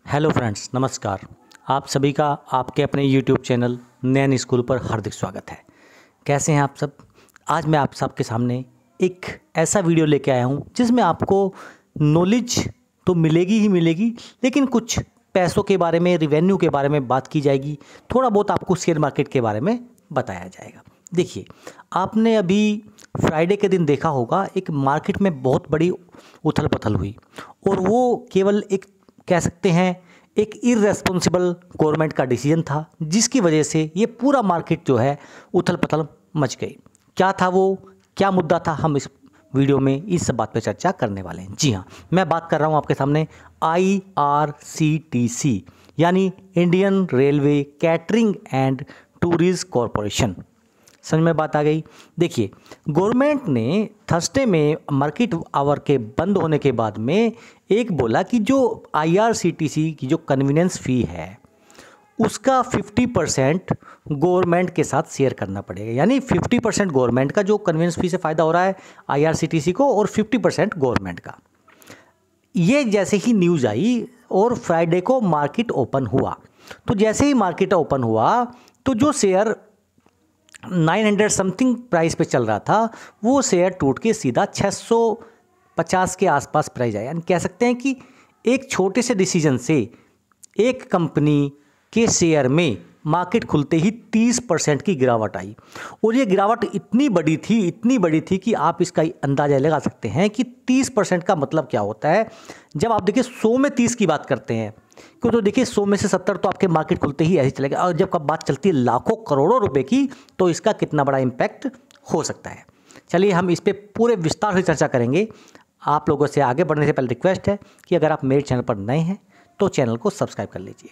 Hello friends, नमस्कार। आप सभी का आपके अपने यूट्यूब चैनल नैन स्कूल पर हार्दिक स्वागत है। कैसे हैं आप सब? आज मैं आप सबके सामने एक ऐसा वीडियो लेके आया हूं जिसमें आपको नॉलेज तो मिलेगी ही मिलेगी, लेकिन कुछ पैसों के बारे में, रिवेन्यू के बारे में बात की जाएगी। थोड़ा बहुत आपको शेयर मार्केट के बारे में बताया जाएगा। देखिए, आपने अभी फ्राइडे के दिन देखा होगा, एक मार्केट में बहुत बड़ी उथल पुथल हुई, और वो केवल एक कह सकते हैं एक इररेस्पॉन्सिबल गवर्नमेंट का डिसीजन था, जिसकी वजह से ये पूरा मार्केट जो है उथल पुथल मच गई। क्या था वो, क्या मुद्दा था, हम इस वीडियो में इस सब बात पे चर्चा करने वाले हैं। जी हाँ, मैं बात कर रहा हूँ आपके सामने IRCTC यानी Indian railway catering and tourism corporation. समझ में बात आ गई? देखिए, गवर्नमेंट ने थर्सडे में मार्केट आवर के बंद होने के बाद में एक बोला कि जो IRCTC की जो कन्वीनियंस फ़ी है उसका 50% गवर्नमेंट के साथ शेयर करना पड़ेगा। यानी 50% गवर्नमेंट का जो कन्वीनियंस फ़ी से फ़ायदा हो रहा है IRCTC को, और 50% गवर्नमेंट का। ये जैसे ही न्यूज़ आई और फ्राइडे को मार्केट ओपन हुआ, तो जैसे ही मार्केट ओपन हुआ तो जो शेयर 900 समथिंग प्राइस पे चल रहा था, वो शेयर टूट के सीधा 650 के आसपास प्राइस आया। यानी कह सकते हैं कि एक छोटे से डिसीजन से एक कंपनी के शेयर में मार्केट खुलते ही 30% की गिरावट आई। और ये गिरावट इतनी बड़ी थी कि आप इसका अंदाज़ा लगा सकते हैं कि 30% का मतलब क्या होता है। जब आप देखिए 100 में 30 की बात करते हैं, क्यों, तो देखिए 100 में से 70 तो आपके मार्केट खुलते ही ऐसे चलेगा, और जब बात चलती है लाखों करोड़ों रुपए की, तो इसका कितना बड़ा इम्पैक्ट हो सकता है। चलिए हम इस पर पूरे विस्तार से चर्चा करेंगे। आप लोगों से आगे बढ़ने से पहले रिक्वेस्ट है कि अगर आप मेरे चैनल पर नए हैं तो चैनल को सब्सक्राइब कर लीजिए,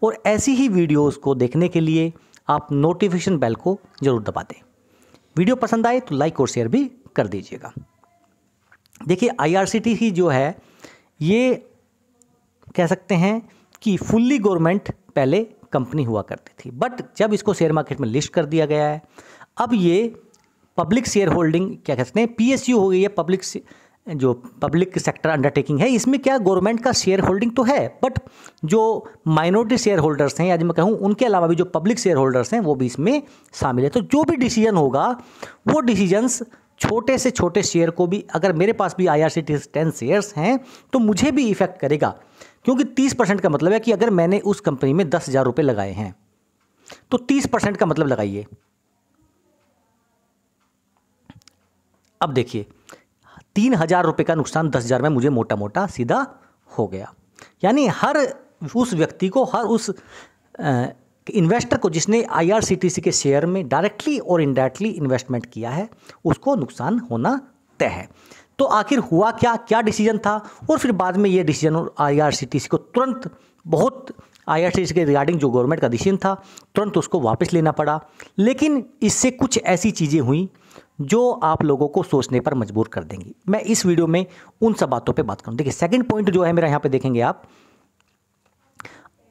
और ऐसी ही वीडियोज़ को देखने के लिए आप नोटिफिकेशन बेल को ज़रूर दबा दें। वीडियो पसंद आए तो लाइक और शेयर भी कर दीजिएगा। देखिए, IRCTC जो है, ये कह सकते हैं कि फुल्ली गवर्नमेंट पहले कंपनी हुआ करती थी, बट जब इसको शेयर मार्केट में लिस्ट कर दिया गया है, अब ये पब्लिक शेयर होल्डिंग क्या कहते हैं, PSU हो गई है, पब्लिक सेक्टर अंडरटेकिंग है। इसमें क्या गवर्नमेंट का शेयर होल्डिंग तो है, बट जो माइनॉरिटी शेयर होल्डर्स हैं, या जो मैं कहूँ उनके अलावा भी जो पब्लिक शेयर होल्डर्स हैं, वो भी इसमें शामिल है। तो जो भी डिसीजन होगा, वो डिसीजंस छोटे से छोटे शेयर को भी, अगर मेरे पास भी IRCTC 10 शेयर्स हैं तो मुझे भी इफेक्ट करेगा, क्योंकि 30% का मतलब है कि अगर मैंने उस कंपनी में 10,000 रुपये लगाए हैं तो 30% का मतलब लगाइए। अब देखिए, 3,000 रुपये का नुकसान 10,000 में मुझे मोटा मोटा सीधा हो गया। यानी हर उस व्यक्ति को, हर उस इन्वेस्टर को जिसने IRCTC के शेयर में डायरेक्टली और इनडायरेक्टली इन्वेस्टमेंट किया है, उसको नुकसान होना तय है। तो आखिर हुआ क्या, क्या डिसीजन था, और फिर बाद में ये डिसीजन IRCTC को तुरंत, बहुत IRCTC के रिगार्डिंग जो गवर्नमेंट का डिसीजन था, तुरंत उसको वापस लेना पड़ा। लेकिन इससे कुछ ऐसी चीज़ें हुई जो आप लोगों को सोचने पर मजबूर कर देंगी। मैं इस वीडियो में उन सब बातों पे बात करूँ। देखिए, सेकंड पॉइंट जो है मेरा, यहाँ पे देखेंगे आप,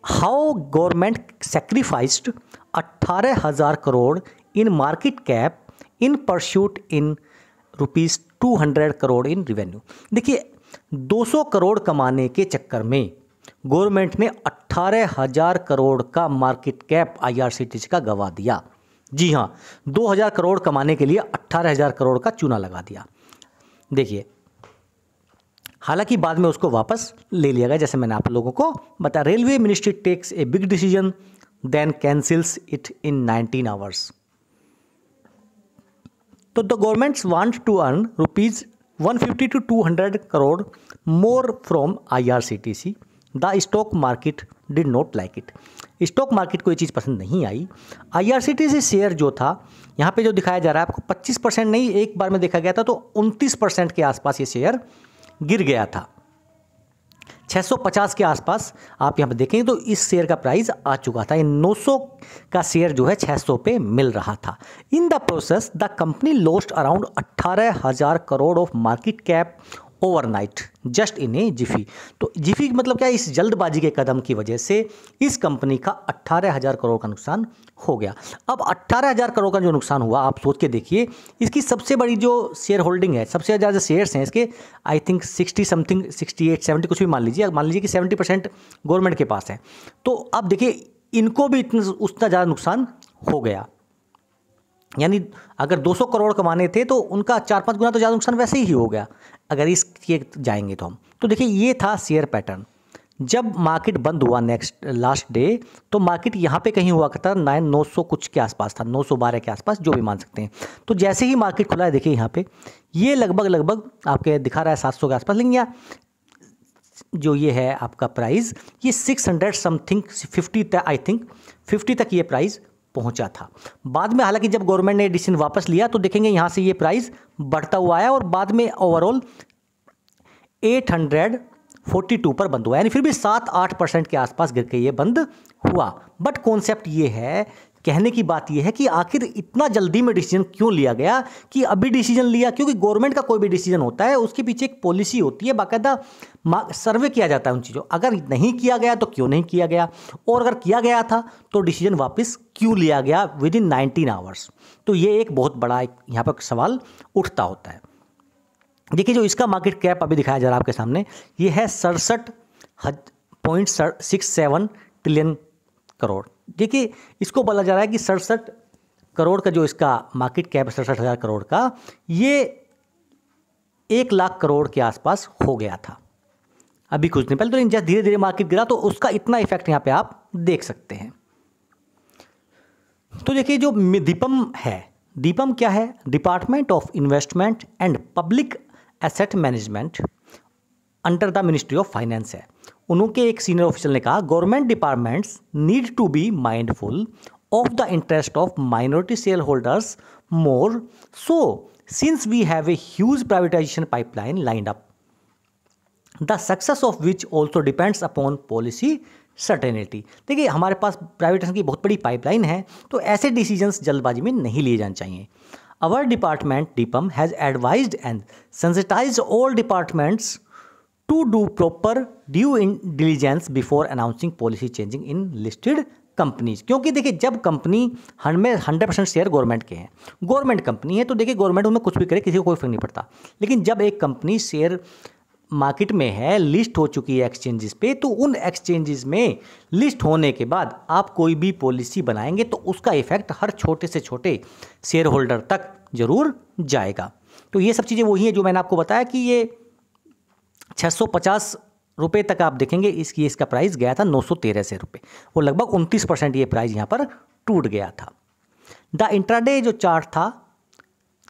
how government sacrificed 18,000 crore in market cap in pursuit in ₹200 crore in revenue. देखिए, 200 करोड़ कमाने के चक्कर में गवर्नमेंट ने 18,000 करोड़ का मार्केट कैप IRCTC का गवा दिया। जी हाँ, 2,000 करोड़ कमाने के लिए 18,000 करोड़ का चूना लगा दिया। देखिए, हालांकि बाद में उसको वापस ले लिया गया, जैसे मैंने आप लोगों को बताया। Railway ministry takes a big decision then cancels it in 19 hours. तो the government's want to earn ₹150 to 200 crore more from IRCTC। The stock market did not like it. Stock market को ये चीज़ पसंद नहीं आई। IRCTC शेयर जो था, यहाँ पे जो दिखाया जा रहा है आपको, 25% नहीं, एक बार में देखा गया था तो 29% के आसपास ये शेयर गिर गया था। 650 के आसपास आप यहाँ पे देखेंगे तो इस शेयर का प्राइस आ चुका था। 900 का शेयर जो है 600 पे मिल रहा था। In the process the company lost around 18,000 crore of market cap overnight just in a jiffy. तो जिफी मतलब क्या है, इस जल्दबाजी के कदम की वजह से इस कंपनी का 18,000 करोड़ का नुकसान हो गया। अब 18,000 करोड़ का जो नुकसान हुआ, आप सोच के देखिए, इसकी सबसे बड़ी जो शेयर होल्डिंग है, सबसे ज़्यादा शेयर्स हैं इसके, आई थिंक 60 समथिंग 68 70 कुछ भी मान लीजिए कि 70% गवर्नमेंट के पास है। तो अब देखिए इनको भी उतना ज़्यादा नुकसान हो गया। यानी अगर 200 करोड़ कमाने थे तो उनका 4-5 गुना तो ज़्यादा नुकसान वैसे ही हो गया अगर इसके जाएंगे तो हम। तो देखिए ये था शेयर पैटर्न। जब मार्केट बंद हुआ लास्ट डे, तो मार्केट यहाँ पे कहीं हुआ करता 900 कुछ के आसपास था, 912 के आसपास, जो भी मान सकते हैं। तो जैसे ही मार्केट खुला है, देखिए यहाँ पे ये लगभग आपके दिखा रहा है 700 के आसपास, लेकिन यहाँ जो ये है आपका प्राइस, ये 600 समथिंग 50 तक, आई थिंक 50 तक ये प्राइस पहुंचा था। बाद में हालांकि जब गवर्नमेंट ने डिसीजन वापस लिया तो देखेंगे यहाँ से ये प्राइस बढ़ता हुआ आया और बाद में ओवरऑल 842 पर बंद हुआ, यानी फिर भी 7-8% के आसपास गिर के ये बंद हुआ। बट कॉन्सेप्ट ये है, कहने की बात ये है कि आखिर इतना जल्दी में डिसीजन क्यों लिया गया, कि अभी डिसीजन लिया, क्योंकि गवर्नमेंट का कोई भी डिसीजन होता है उसके पीछे एक पॉलिसी होती है, बाकायदा सर्वे किया जाता है उन चीज़ों। अगर नहीं किया गया तो क्यों नहीं किया गया, और अगर किया गया था तो डिसीजन वापस क्यों लिया गया विद इन 19 आवर्स। तो ये एक बहुत बड़ा यहाँ पर सवाल उठता होता है। देखिए जो इसका मार्केट कैप अभी दिखाया जा रहा है आपके सामने, ये है 67.67 ट्रिलियन करोड़। देखिए इसको बोला जा रहा है कि 67 करोड़ का जो इसका मार्केट कैप है, 67,000 करोड़ का, ये 1 लाख करोड़ के आसपास हो गया था अभी कुछ दिन पहले। तो जैसे धीरे धीरे मार्केट गिरा तो उसका इतना इफेक्ट यहाँ पे आप देख सकते हैं। तो देखिए जो दीपम है, दीपम क्या है, department of investment and public asset management under the ministry of finance है। उनके एक सीनियर ऑफिसर ने कहा, government departments need to be mindful of the interest of minority share holders more so since we have a huge privatisation pipeline lined up the success of which also depends upon policy certainty. देखिए हमारे पास privatisation की बहुत बड़ी pipeline है, तो ऐसे decisions जल्दबाजी में नहीं लिए जाने चाहिए। Our department, DIPAM, has advised and sensitized all departments to do proper due diligence before announcing policy changing in listed companies। क्योंकि देखिए जब कंपनी 100% शेयर गवर्नमेंट के हैं, गवर्नमेंट कंपनी है, तो देखिए गवर्नमेंट उनमें कुछ भी करे किसी को कोई फर्क नहीं पड़ता। लेकिन जब एक कंपनी शेयर मार्केट में है, लिस्ट हो चुकी है एक्सचेंजेस पे, तो उन एक्सचेंजेस में लिस्ट होने के बाद आप कोई भी पॉलिसी बनाएंगे तो उसका इफेक्ट हर छोटे से छोटे शेयर होल्डर तक जरूर जाएगा। तो ये सब चीज़ें वही हैं जो मैंने आपको बताया कि ये 650 रुपये तक आप देखेंगे इसका प्राइस गया था 913 से रुपये, वो लगभग 29% ये प्राइस यहाँ पर टूट गया था। द इंट्राडे जो चार्ट था,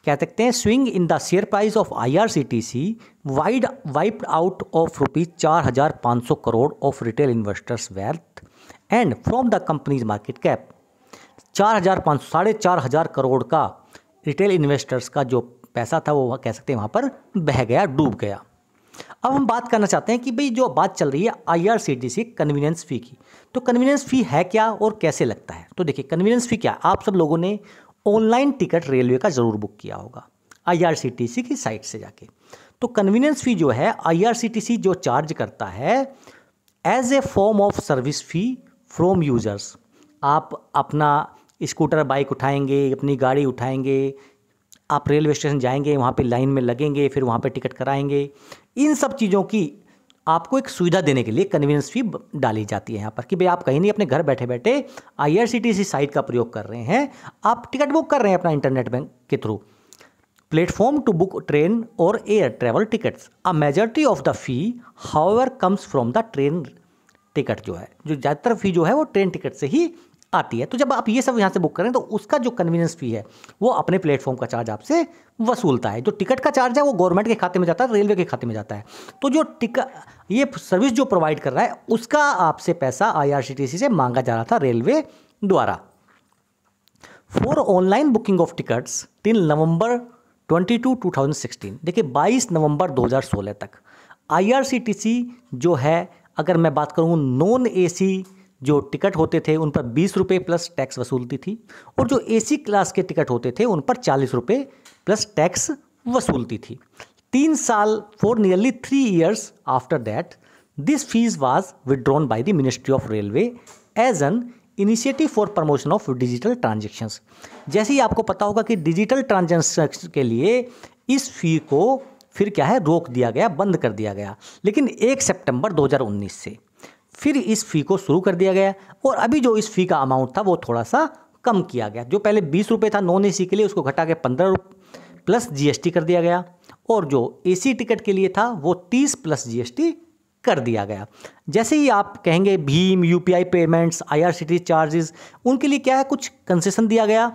कह सकते हैं swing in the share price of IRCTC wiped out of ₹4,500 crore of retail investors wealth and from the companies market cap. 4,500 crore का रिटेल इन्वेस्टर्स का जो पैसा था वो कह सकते हैं वहाँ पर बह गया, डूब गया। अब हम बात करना चाहते हैं कि भाई जो बात चल रही है IRCTC कन्वीनियंस फ़ी की, तो कन्वीनियंस फ़ी है क्या और कैसे लगता है। तो देखिए कन्वीनियंस फ़ी क्या, आप सब लोगों ने ऑनलाइन टिकट रेलवे का ज़रूर बुक किया होगा IRCTC की साइट से जाके। तो कन्वीनियंस फ़ी जो है IRCTC जो चार्ज करता है as a form of service fee from users. आप अपना स्कूटर बाइक उठाएंगे, अपनी गाड़ी उठाएंगे, आप रेलवे स्टेशन जाएंगे, वहाँ पे लाइन में लगेंगे, फिर वहाँ पे टिकट कराएंगे, इन सब चीज़ों की आपको एक सुविधा देने के लिए कन्वीनियंस फ़ी डाली जाती है यहाँ पर कि भाई आप कहीं नहीं, अपने घर बैठे बैठे IRCTC साइट का प्रयोग कर रहे हैं, आप टिकट बुक कर रहे हैं अपना इंटरनेट बैंक के through. Platform to book train और air travel tickets. A majority of the fee however comes from the train ticket, जो है जो ज़्यादातर फ़ी जो है वो ट्रेन टिकट से ही आती है। तो जब आप ये सब यहाँ से बुक करें तो उसका जो कन्वीनियंस फ़ी है वो अपने प्लेटफॉर्म का चार्ज आपसे वसूलता है। जो टिकट का चार्ज है वो गवर्नमेंट के खाते में जाता है, रेलवे के खाते में जाता है। तो जो ये सर्विस जो प्रोवाइड कर रहा है उसका आपसे पैसा IRCTC से मांगा जा रहा था रेलवे द्वारा। For online booking of tickets till नवंबर 22, 2016, देखिए 22 नवंबर 2016 तक IRCTC जो है, अगर मैं बात करूँ नॉन AC जो टिकट होते थे उन पर 20 रुपये प्लस टैक्स वसूलती थी, और जो AC क्लास के टिकट होते थे उन पर 40 रुपये प्लस टैक्स वसूलती थी। 3 साल for nearly 3 years after that this fee was withdrawn by the ministry of railway as an initiative for promotion of digital transactions. जैसे ही आपको पता होगा कि डिजिटल ट्रांजेक्शन के लिए इस फी को फिर क्या है रोक दिया गया, बंद कर दिया गया, लेकिन 1 सितंबर 2019 से फिर इस फ़ी को शुरू कर दिया गया और अभी जो इस फ़ी का अमाउंट था वो थोड़ा सा कम किया गया। जो पहले 20 रुपये था नॉन एसी के लिए, उसको घटा के 15 रुपये प्लस जीएसटी कर दिया गया, और जो एसी टिकट के लिए था वो 30 प्लस जीएसटी कर दिया गया। जैसे ही आप कहेंगे Bhim, UPI payments, IRCTC charges, उनके लिए क्या है कुछ कंसेशन दिया गया,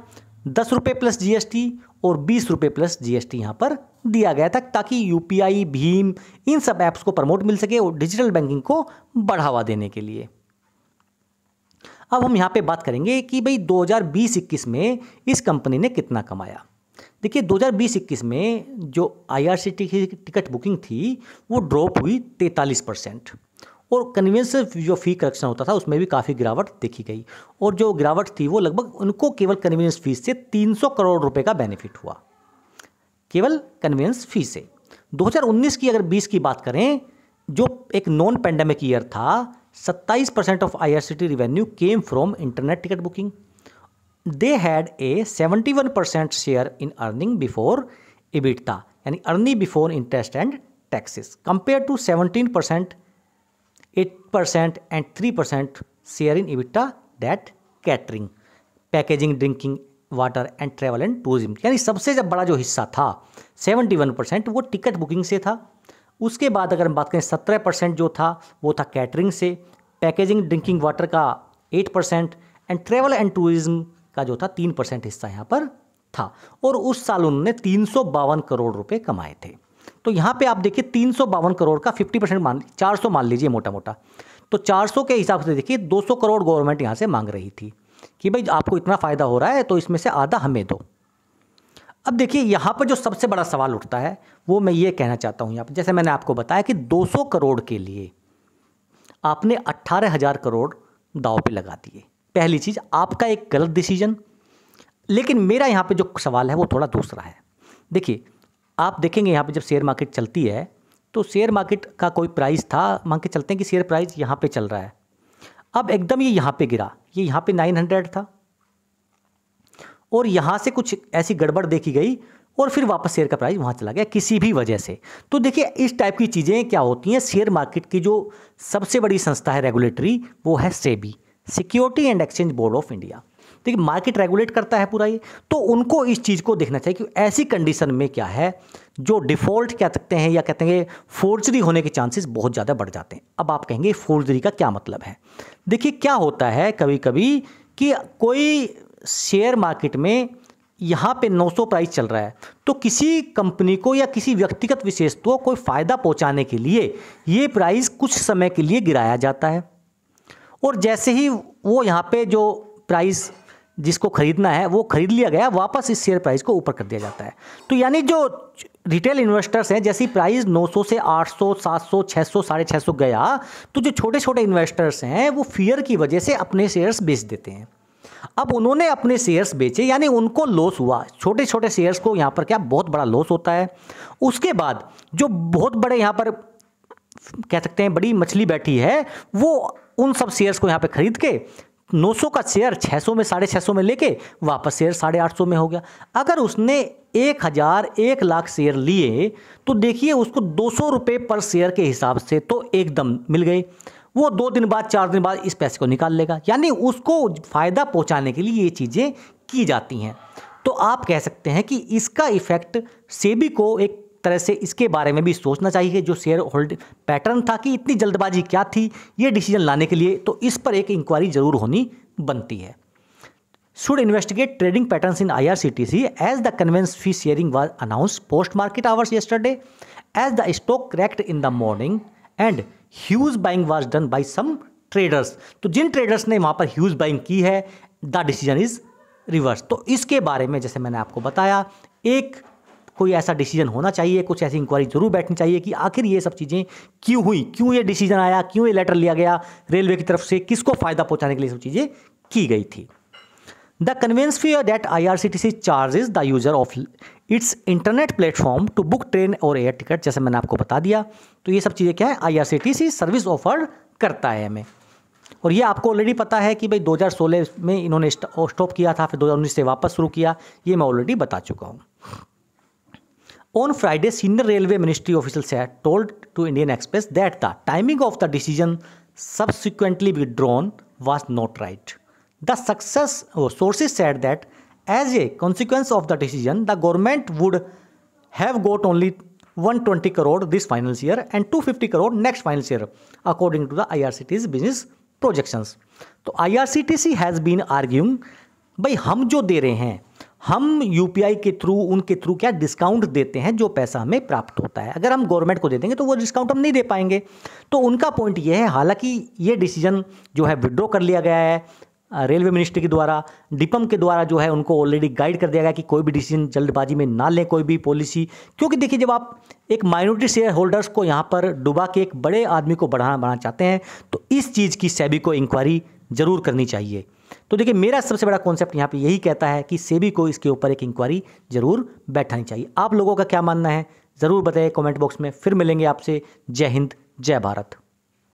10 रुपये प्लस जीएसटी और 20 रुपये प्लस जीएसटी यहाँ पर दिया गया था, ताकि यूपीआई, भीम, इन सब ऐप्स को प्रमोट मिल सके और डिजिटल बैंकिंग को बढ़ावा देने के लिए। अब हम यहाँ पे बात करेंगे कि भाई 2020-21 में इस कंपनी ने कितना कमाया। देखिए 2020-21 में जो आईआरसीटीसी की टिकट बुकिंग थी वो ड्रॉप हुई 43%, और कन्वीनियंस जो फ़ी कलेक्शन होता था उसमें भी काफ़ी गिरावट देखी गई, और जो गिरावट थी वो लगभग उनको केवल कन्वीनियंस फीस से 300 करोड़ रुपए का बेनिफिट हुआ, केवल कन्वीनियंस फी से। 2019 की अगर 20 की बात करें, जो एक नॉन पेंडेमिक ईयर था, 27% of IRCTC revenue came from internet ticket booking. They had a 71% share in earning before EBITDA, यानी earning before interest and taxes, compare to 17%, 8% and 3% share in EBITDA that catering, packaging, drinking water and travel and tourism. यानी सबसे जब बड़ा जो हिस्सा था 71% वो ticket booking से था। उसके बाद अगर हम बात करें 17% जो था वो था कैटरिंग से, पैकेजिंग, ड्रिंकिंग वाटर का 8% एंड ट्रैवल एंड टूरिज्म का जो था 3% हिस्सा यहाँ पर था, और उस साल उन्होंने 352 करोड़ रुपए कमाए थे। तो यहाँ पे आप देखिए 352 करोड़ का 50% मान 400 मान लीजिए मोटा मोटा, तो 400 के हिसाब से देखिए 200 करोड़ गवर्नमेंट यहाँ से मांग रही थी कि भाई आपको इतना फ़ायदा हो रहा है तो इसमें से आधा हमें दो। अब देखिए यहाँ पर जो सबसे बड़ा सवाल उठता है वो मैं ये कहना चाहता हूँ यहाँ पर, जैसे मैंने आपको बताया कि 200 करोड़ के लिए आपने 18,000 करोड़ दांव पे लगा दिए। पहली चीज़ आपका एक गलत डिसीजन, लेकिन मेरा यहाँ पे जो सवाल है वो थोड़ा दूसरा है। देखिए आप देखेंगे यहाँ पे जब शेयर मार्केट चलती है तो शेयर मार्केट का कोई प्राइस था, मान के चलते हैं कि शेयर प्राइस यहाँ पे चल रहा है, अब एकदम ये यहाँ पे गिरा, ये यहाँ पे 900 था और यहाँ से कुछ ऐसी गड़बड़ देखी गई और फिर वापस शेयर का प्राइस वहाँ चला गया किसी भी वजह से। तो देखिए इस टाइप की चीज़ें क्या होती हैं, शेयर मार्केट की जो सबसे बड़ी संस्था है रेगुलेटरी वो है SEBI, security and exchange board of India. देखिए मार्केट रेगुलेट करता है पूरा ये, तो उनको इस चीज़ को देखना चाहिए कि ऐसी कंडीशन में क्या है जो डिफ़ॉल्ट कह सकते हैं या कहते हैं फोर्जरी होने के चांसेस बहुत ज़्यादा बढ़ जाते हैं। अब आप कहेंगे फोर्जरी का क्या मतलब है। देखिए क्या होता है कभी कभी कि कोई शेयर मार्केट में यहाँ पे 900 प्राइस चल रहा है, तो किसी कंपनी को या किसी व्यक्तिगत विशेष को कोई फ़ायदा पहुँचाने के लिए ये प्राइस कुछ समय के लिए गिराया जाता है, और जैसे ही वो यहाँ पे जो प्राइस जिसको खरीदना है वो खरीद लिया गया, वापस इस शेयर प्राइस को ऊपर कर दिया जाता है। तो यानी जो रिटेल इन्वेस्टर्स हैं, जैसी प्राइस 900 से 800, 700, 600, 650 गया, तो जो छोटे छोटे इन्वेस्टर्स हैं वो फियर की वजह से अपने शेयर्स बेच देते हैं। अब उन्होंने अपने शेयर्स बेचे यानी उनको लॉस हुआ, छोटे छोटे शेयर्स को यहाँ पर क्या बहुत बड़ा लॉस होता है। उसके बाद जो बहुत बड़े यहाँ पर कह सकते हैं बड़ी मछली बैठी है, वो उन सब शेयर्स को यहाँ पे खरीद के 900 का शेयर 600 में, 650 में लेके वापस शेयर 850 में हो गया। अगर उसने 1 लाख शेयर लिए तो देखिए उसको 200 रुपये पर शेयर के हिसाब से तो एकदम मिल गए। वो 2 दिन बाद 4 दिन बाद इस पैसे को निकाल लेगा, यानी उसको फ़ायदा पहुंचाने के लिए ये चीज़ें की जाती हैं। तो आप कह सकते हैं कि इसका इफ़ेक्ट सेबी को एक तरह से इसके बारे में भी सोचना चाहिए, जो शेयर होल्ड पैटर्न था कि इतनी जल्दबाजी क्या थी ये डिसीजन लाने के लिए, तो इस पर एक इंक्वायरी जरूर होनी बनती है। Should investigate trading patterns in IRCTC as the convenience fee sharing was announced post market hours yesterday as the stock cracked in the morning and huge buying was done by some traders. तो जिन traders ने वहाँ पर huge buying की है, the decision is reverse. तो इसके बारे में जैसे मैंने आपको बताया एक कोई ऐसा डिसीजन होना चाहिए, कुछ ऐसी इंक्वायरी जरूर बैठनी चाहिए कि आखिर ये सब चीज़ें क्यों हुई, क्यों ये डिसीजन आया, क्यों ये लेटर लिया गया रेलवे की तरफ से, किसको फ़ायदा पहुंचाने के लिए सब चीज़ें की गई थी। The convenience fee that IRCTC charges the user of its internet platform to book train और एयर टिकट, जैसे मैंने आपको बता दिया। तो ये सब चीज़ें क्या है, IRCTC सर्विस ऑफर करता है हमें। और ये आपको ऑलरेडी पता है कि भाई 2016 में इन्होंने स्टॉप किया था, फिर 2019 से वापस शुरू किया, ये मैं ऑलरेडी बता चुका हूँ। On Friday, senior railway ministry officials had told to Indian Express that the timing of the decision subsequently withdrawn was not right. The sources said that as a consequence of the decision, the government would have got only 120 crore this financial year and 250 crore next financial year, according to the IRCTC business projections. तो IRCTC has been arguing, भाई हम जो दे रहे हैं, हम UPI के through, उनके through क्या डिस्काउंट देते हैं जो पैसा हमें प्राप्त होता है। अगर हम गवर्नमेंट को दे देंगे तो वो डिस्काउंट हम नहीं दे पाएंगे। तो उनका पॉइंट ये है, हालांकि ये डिसीजन जो है विड्रॉ कर लिया गया है रेलवे मिनिस्ट्री के द्वारा, डिपम के द्वारा जो है उनको ऑलरेडी गाइड कर दिया गया कि कोई भी डिसीजन जल्दबाजी में ना लें, कोई भी पॉलिसी। क्योंकि देखिए, जब आप एक माइनॉरिटी शेयर होल्डर्स को यहाँ पर डुबा के एक बड़े आदमी को बढ़ाना चाहते हैं, तो इस चीज़ की सेबी को इंक्वायरी जरूर करनी चाहिए। तो देखिए, मेरा सबसे बड़ा कॉन्सेप्ट यहाँ पे यही कहता है कि सेबी को इसके ऊपर एक इंक्वायरी जरूर बैठानी चाहिए। आप लोगों का क्या मानना है ज़रूर बताइए कमेंट बॉक्स में। फिर मिलेंगे आपसे। जय हिंद, जय भारत।